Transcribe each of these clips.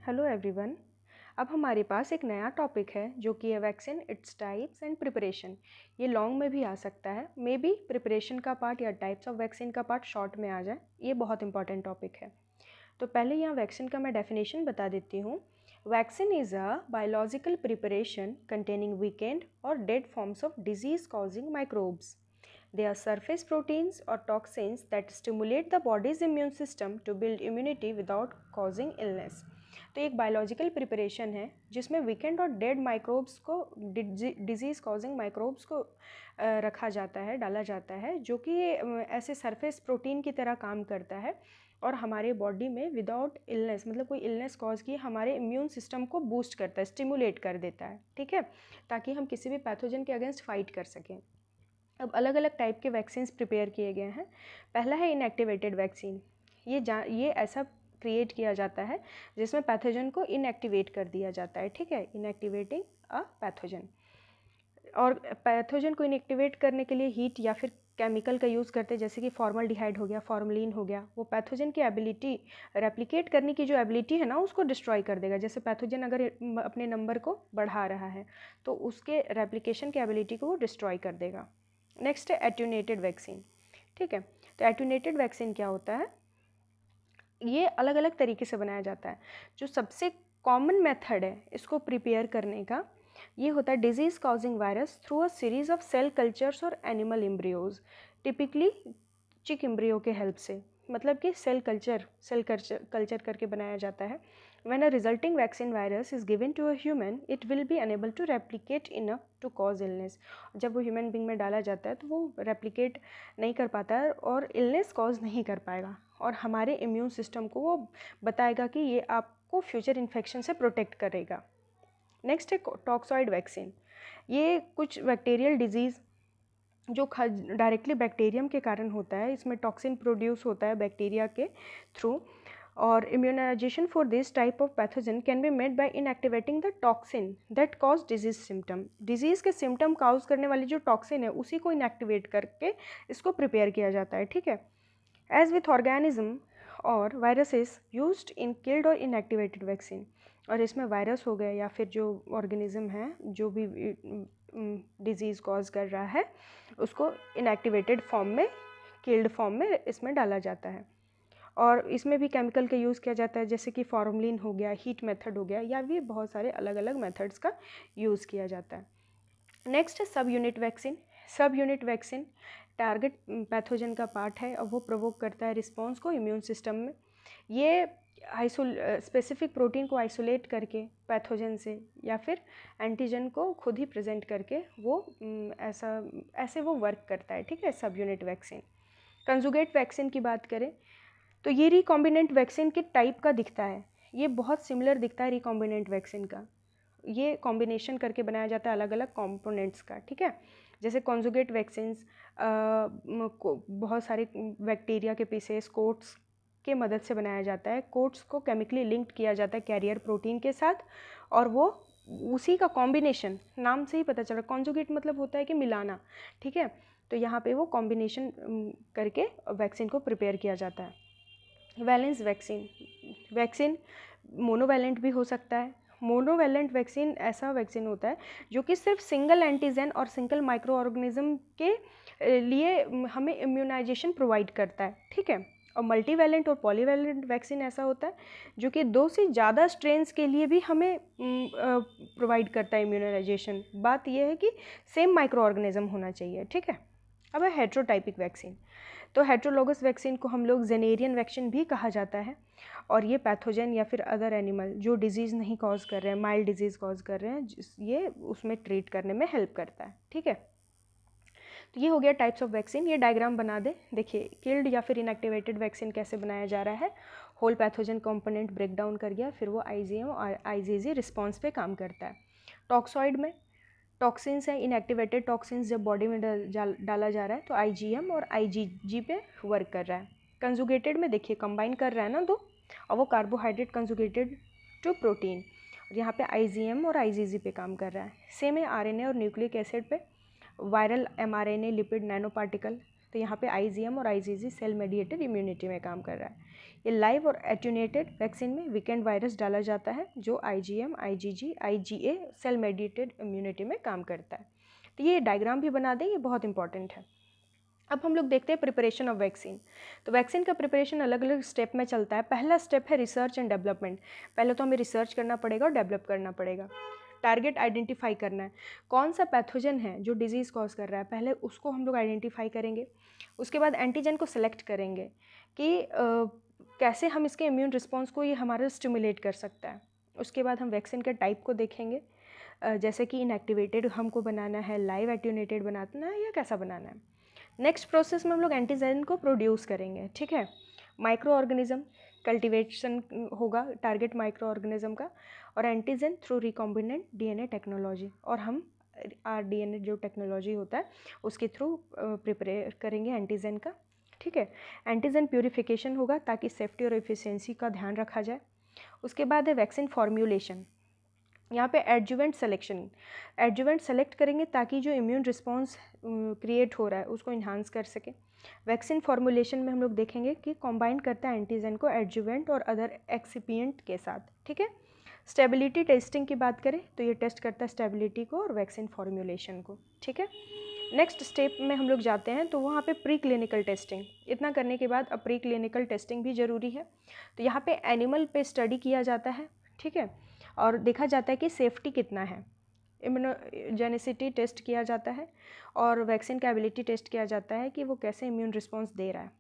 Hello everyone. अब हमारे पास एक नया टॉपिक है जो कि है vaccine, its types and preparation. ये लॉन्ग में भी आ सकता है, मे बी प्रिपरेशन का पार्ट या टाइप्स ऑफ वैक्सीन का पार्ट शॉर्ट में आ जाए। ये बहुत इंपॉर्टेंट टॉपिक है। तो पहले यहाँ वैक्सीन का मैं डेफिनेशन बता देती हूँ। Vaccine is a biological preparation containing weakened और dead forms of disease causing microbes. They are surface proteins or toxins that stimulate the body's immune system to build immunity without causing illness. तो एक biological preparation है जिसमें weekend और dead microbes को, disease causing microbes को रखा जाता है, डाला जाता है, जो कि ऐसे सरफेस प्रोटीन की तरह काम करता है और हमारे बॉडी में विदाउट इलनेस, मतलब कोई इलनेस कॉज की, हमारे इम्यून सिस्टम को बूस्ट करता है, स्टिमुलेट कर देता है, ठीक है, ताकि हम किसी भी पैथोजन के अगेंस्ट फाइट कर सकें। अब अलग अलग टाइप के वैक्सीन्स प्रिपेयर किए गए हैं। पहला है इनएक्टिवेटेड वैक्सीन। ये ऐसा क्रिएट किया जाता है जिसमें पैथोजन को इनएक्टिवेट कर दिया जाता है, ठीक है, इनएक्टिवेटिंग अ पैथोजन। और पैथोजन को इनएक्टिवेट करने के लिए हीट या फिर केमिकल का यूज़ करते हैं, जैसे कि फॉर्मल्डिहाइड हो गया, फॉर्मलिन हो गया। वो पैथोजन की एबिलिटी, रेप्लिकेट करने की जो एबिलिटी है ना, उसको डिस्ट्रॉय कर देगा। जैसे पैथोजन अगर अपने नंबर को बढ़ा रहा है तो उसके रेप्लिकेशन की एबिलिटी को वो डिस्ट्रॉय कर देगा। नेक्स्ट है एट्यूनेटेड वैक्सीन, ठीक है। तो एट्यूनेटेड वैक्सीन क्या होता है? ये अलग अलग तरीके से बनाया जाता है। जो सबसे कॉमन मेथड है इसको प्रिपेयर करने का, ये होता है disease causing virus through a series of cell cultures और animal embryos, typically chick embryo के हेल्प से। मतलब कि सेल कल्चर करके बनाया जाता है। When a resulting vaccine virus is given to a human, it will be unable to replicate enough to cause illness. जब वो ह्यूमन बींग में डाला जाता है तो वो रेप्लिकेट नहीं कर पाता है और इलनेस कॉज नहीं कर पाएगा, और हमारे इम्यून सिस्टम को वो बताएगा कि ये आपको फ्यूचर इन्फेक्शन से प्रोटेक्ट करेगा। नेक्स्ट है टॉक्सॉइड वैक्सीन। ये कुछ बैक्टीरियल डिजीज़ जो डायरेक्टली बैक्टीरियम के कारण होता है, इसमें टॉक्सिन प्रोड्यूस होता है बैक्टीरिया के थ्रू, और immunization for this type of pathogen can be made by inactivating the toxin that cause disease symptom. Disease के सिम्टम काउज करने वाली जो टॉक्सिन है उसी को इनएक्टिवेट करके इसको प्रिपेयर किया जाता है, ठीक है। एज विथ ऑर्गेनिज्म और वायरसेस यूज्ड इन किल्ड और इनएक्टिवेटेड वैक्सीन। और इसमें वायरस हो गए या फिर जो ऑर्गेनिज्म है जो भी डिजीज़ कॉज कर रहा है उसको इनएक्टिवेटेड फॉर्म में, किल्ड फॉर्म में इसमें डाला जाता है। और इसमें भी केमिकल का यूज़ किया जाता है, जैसे कि फॉर्मलिन हो गया, हीट मेथड हो गया, या भी बहुत सारे अलग अलग मेथड्स का यूज़ किया जाता है। नेक्स्ट है सब यूनिट वैक्सीन। सब यूनिट वैक्सीन टारगेट पैथोजन का पार्ट है और वो प्रोवोक करता है रिस्पॉन्स को इम्यून सिस्टम में। ये स्पेसिफिक प्रोटीन को आइसोलेट करके पैथोजन से या फिर एंटीजन को खुद ही प्रेजेंट करके वो ऐसे वो वर्क करता है, ठीक है, सब यूनिट वैक्सीन। कंजुगेट वैक्सीन की बात करें तो ये रिकॉम्बिनेंट वैक्सीन के टाइप का दिखता है। ये बहुत सिमिलर दिखता है रिकॉम्बिनेंट वैक्सीन का। ये कॉम्बिनेशन करके बनाया जाता है अलग अलग कंपोनेंट्स का, ठीक है। जैसे कॉन्जुगेट वैक्सीन्स बहुत सारे बैक्टीरिया के पीसेस, कोट्स के मदद से बनाया जाता है। कोट्स को केमिकली लिंक्ड किया जाता है कैरियर प्रोटीन के साथ, और वो उसी का कॉम्बिनेशन, नाम से ही पता चल रहा है, कॉन्जुगेट मतलब होता है कि मिलाना, ठीक है। तो यहाँ पे वो कॉम्बिनेशन करके वैक्सीन को प्रिपेयर किया जाता है। वैलेंस वैक्सीन मोनोवैलेंट भी हो सकता है। मोनोवैलेंट वैक्सीन ऐसा वैक्सीन होता है जो कि सिर्फ सिंगल एंटीजन और सिंगल माइक्रो ऑर्गेनिज्म के लिए हमें इम्यूनाइजेशन प्रोवाइड करता है, ठीक है। और मल्टीवैलेंट और पॉलीवैलेंट वैक्सीन ऐसा होता है जो कि 2 से ज़्यादा स्ट्रेन्स के लिए भी हमें प्रोवाइड करता है इम्यूनाइजेशन। बात यह है कि सेम माइक्रो ऑर्गेनिज्म होना चाहिए, ठीक है। अब है हेट्रोटाइपिक वैक्सीन। तो हेट्रोलोगस वैक्सीन को हम लोग जेनेरियन वैक्सीन भी कहा जाता है, और ये पैथोजन या फिर अदर एनिमल जो डिजीज़ नहीं कॉज कर रहे हैं, माइल्ड डिजीज़ कॉज कर रहे हैं, ये उसमें ट्रीट करने में हेल्प करता है, ठीक है। तो ये हो गया टाइप्स ऑफ वैक्सीन। ये डायग्राम बना दे, देखिए किल्ड या फिर इनएक्टिवेटेड वैक्सीन कैसे बनाया जा रहा है। Whole pathogen component break down कर गया, फिर वो आईजीएम और आईजीजी रिस्पॉन्स पे काम करता है। टॉक्सॉइड में टॉक्सिन्स है, इनएक्टिवेटेड टॉक्सिन्स जब बॉडी में डाला जा रहा है तो आईजीएम और आईजीजी पे वर्क कर रहा है। कंजुगेटेड में देखिए कंबाइन कर रहा है ना दो, और वो कार्बोहाइड्रेट कंजुगेटेड टू प्रोटीन, और यहाँ पे आईजीएम और आईजीजी पे काम कर रहा है। सेम है आरएनए और न्यूक्लिक एसिड पे, viral mRNA lipid nano particle, तो यहाँ पे IgM और IgG सेल मेडिएटेड इम्यूनिटी में काम कर रहा है। ये लाइव और एट्यूनेटेड वैक्सीन में वीकेंड वायरस डाला जाता है जो IgM, IgG, IgA cell mediated immunity में काम करता है। तो ये डायग्राम भी बना दें, ये बहुत इंपॉर्टेंट है। अब हम लोग देखते हैं प्रिपरेशन ऑफ वैक्सीन। तो वैक्सीन का प्रिपरेशन अलग अलग स्टेप में चलता है। पहला स्टेप है रिसर्च एंड डेवलपमेंट। पहले तो हमें रिसर्च करना पड़ेगा और डेवलप करना पड़ेगा। टारगेट आइडेंटिफाई करना है, कौन सा पैथोजन है जो डिजीज़ कॉज कर रहा है, पहले उसको हम लोग आइडेंटिफाई करेंगे। उसके बाद एंटीजन को सिलेक्ट करेंगे कि कैसे हम इसके इम्यून रिस्पॉन्स को ये हमारा स्टिमुलेट कर सकता है। उसके बाद हम वैक्सीन के टाइप को देखेंगे, जैसे कि इनएक्टिवेटेड हमको बनाना है, लाइव एट्यूनेटेड बनाना है या कैसा बनाना है। नेक्स्ट प्रोसेस में हम लोग एंटीजन को प्रोड्यूस करेंगे, ठीक है। माइक्रो ऑर्गेनिज्म कल्टीवेशन होगा टारगेट माइक्रो ऑर्गेनिज्म का, और antigen through recombinant DNA technology, और हम DNA जो टेक्नोलॉजी होता है उसके थ्रू प्रिपेयर करेंगे एंटीजन का, ठीक है। एंटीजन प्यूरिफिकेशन होगा ताकि सेफ्टी और एफिशिएंसी का ध्यान रखा जाए। उसके बाद है वैक्सीन फॉर्म्यूलेशन। यहाँ पे एडजुवेंट सिलेक्शन, एडजुवेंट सेलेक्ट करेंगे ताकि जो इम्यून रिस्पॉन्स क्रिएट हो रहा है उसको इन्हांस कर सके। वैक्सीन फॉर्मुलेशन में हम लोग देखेंगे कि कॉम्बाइन करता है एंटीजन को एडजुवेंट और अदर एक्सिपिएंट के साथ, ठीक है। स्टेबिलिटी टेस्टिंग की बात करें तो ये टेस्ट करता है स्टेबिलिटी को और वैक्सीन फॉर्मुलेशन को, ठीक है। नेक्स्ट स्टेप में हम लोग जाते हैं तो वहाँ पे प्री क्लिनिकल टेस्टिंग। इतना करने के बाद अब प्री क्लिनिकल टेस्टिंग भी ज़रूरी है। तो यहाँ पे एनिमल पे स्टडी किया जाता है, ठीक है, और देखा जाता है कि सेफ्टी कितना है। इम्यूनोजेनिसिटी टेस्ट किया जाता है और वैक्सीन का एबिलिटी टेस्ट किया जाता है कि वो कैसे इम्यून रिस्पॉन्स दे रहा है।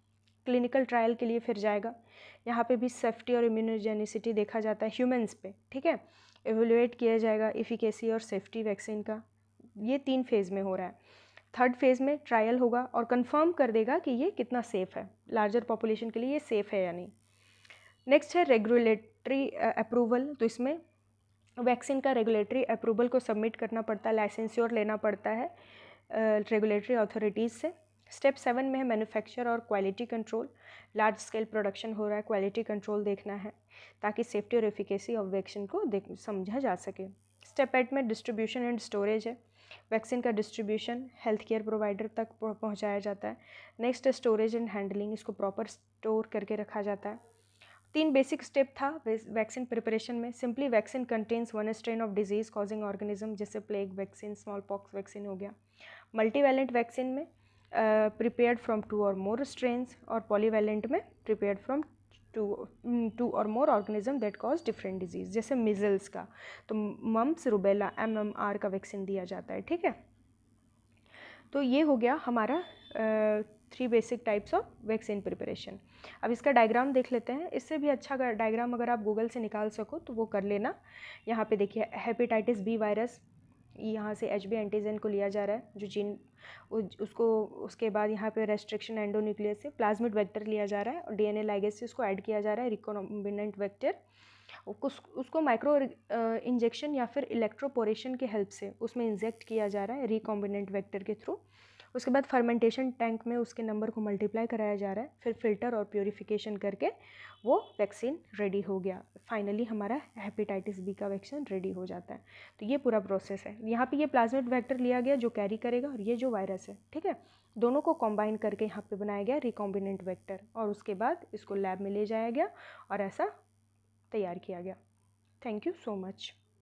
क्लिनिकल ट्रायल के लिए फिर जाएगा, यहाँ पे भी सेफ्टी और इम्यूनोजेनिसिटी देखा जाता है ह्यूमंस पे, ठीक है। एवेलुएट किया जाएगा इफिकेसी और सेफ्टी वैक्सीन का। ये 3 फेज़ में हो रहा है। थर्ड फेज़ में ट्रायल होगा और कंफर्म कर देगा कि ये कितना सेफ़ है, लार्जर पॉपुलेशन के लिए ये सेफ़ है या नहीं। नेक्स्ट है रेगुलेटरी अप्रूवल। तो इसमें वैक्सीन का रेगुलेटरी अप्रूवल को सबमिट करना पड़ता है, लाइसेंस्योर लेना पड़ता है रेगुलेटरी अथॉरिटीज़ से। स्टेप 7 में है मैन्युफैक्चर और quality control. Large scale production हो रहा है, क्वालिटी कंट्रोल देखना है ताकि सेफ्टी और एफिकेसी ऑफ वैक्सीन को समझा जा सके। स्टेप 8 में डिस्ट्रीब्यूशन एंड स्टोरेज है। वैक्सीन का डिस्ट्रीब्यूशन हेल्थ केयर प्रोवाइडर तक पहुंचाया जाता है। नेक्स्ट स्टोरेज एंड हैंडलिंग, इसको प्रॉपर स्टोर करके रखा जाता है। 3 बेसिक स्टेप था वैक्सीन प्रिपरेशन में। Simply vaccine contains 1 strain of disease causing organism, जैसे plague vaccine, smallpox vaccine हो गया। मल्टीवैलेंट वैक्सीन में प्रिपेयर्ड फ्रॉम 2 और मोर स्ट्रेन्स, और पॉलीवैलेंट में प्रिपेयर्ड फ्रॉम 2 और मोर organism that cause different disease, जैसे मिजल्स का तो मम्प्स, रुबेला, MMR का वैक्सीन दिया जाता है, ठीक है। तो ये हो गया हमारा 3 basic types of vaccine preparation. अब इसका डायग्राम देख लेते हैं। इससे भी अच्छा डायग्राम अगर आप गूगल से निकाल सको तो वो कर लेना। यहाँ पे देखिए हेपेटाइटिस बी वायरस, यहाँ से HB एंटीजन को लिया जा रहा है जो जीन उसको, उसके बाद यहाँ पे रेस्ट्रिक्शन एंडोन्यूक्लियस से प्लाज्मिड वेक्टर लिया जा रहा है और DNA लाइगेज से उसको ऐड किया जा रहा है रिकॉम्बिनेंट वेक्टर। उसको माइक्रो इंजेक्शन या फिर इलेक्ट्रोपोरेशन के हेल्प से उसमें इंजेक्ट किया जा रहा है रिकॉम्बिनेंट वेक्टर के थ्रू। उसके बाद फर्मेंटेशन टैंक में उसके नंबर को मल्टीप्लाई कराया जा रहा है, फिर फिल्टर और प्योरीफिकेशन करके वो वैक्सीन रेडी हो गया। फाइनली हमारा हेपेटाइटिस बी का वैक्सीन रेडी हो जाता है। तो ये पूरा प्रोसेस है। यहाँ पे ये प्लाज्मिड वेक्टर लिया गया जो कैरी करेगा, और ये जो वायरस है, ठीक है, दोनों को कॉम्बाइन करके यहाँ पे बनाया गया रिकॉम्बिनेंट वेक्टर, और उसके बाद इसको लैब में ले जाया गया और ऐसा तैयार किया गया। Thank you so much.